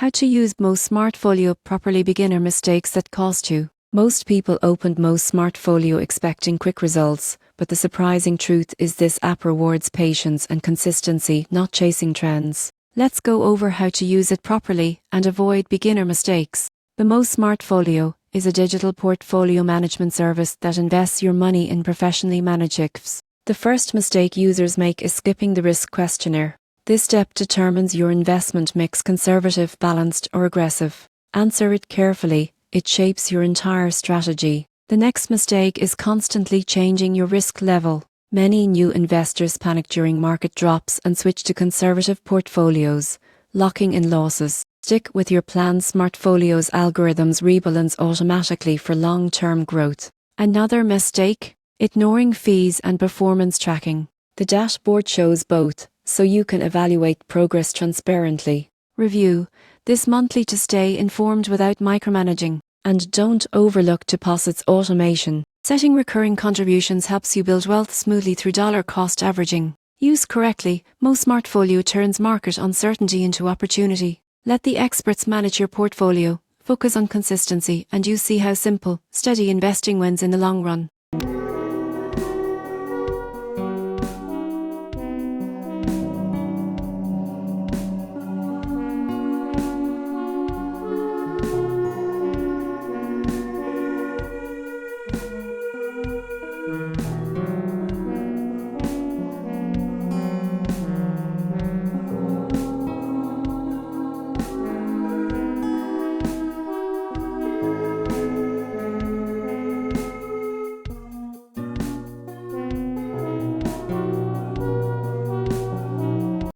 How to use BMO SmartFolio properly. Beginner mistakes that cost you. Most people opened BMO SmartFolio expecting quick results, but the surprising truth is this app rewards patience and consistency, not chasing trends. Let's go over how to use it properly and avoid beginner mistakes. BMO SmartFolio is a digital portfolio management service that invests your money in professionally managed ETFs. The first mistake users make is skipping the risk questionnaire. This step determines your investment mix: conservative, balanced, or aggressive. Answer it carefully, it shapes your entire strategy. The next mistake is constantly changing your risk level. Many new investors panic during market drops and switch to conservative portfolios, locking in losses. Stick with your plan. SmartFolio's algorithms rebalance automatically for long-term growth. Another mistake: ignoring fees and performance tracking. The dashboard shows both, so you can evaluate progress transparently. Review this monthly to stay informed without micromanaging. And don't overlook deposits automation. Setting recurring contributions helps you build wealth smoothly through dollar cost averaging. Used correctly, BMO SmartFolio turns market uncertainty into opportunity. Let the experts manage your portfolio, focus on consistency, and you see how simple, steady investing wins in the long run.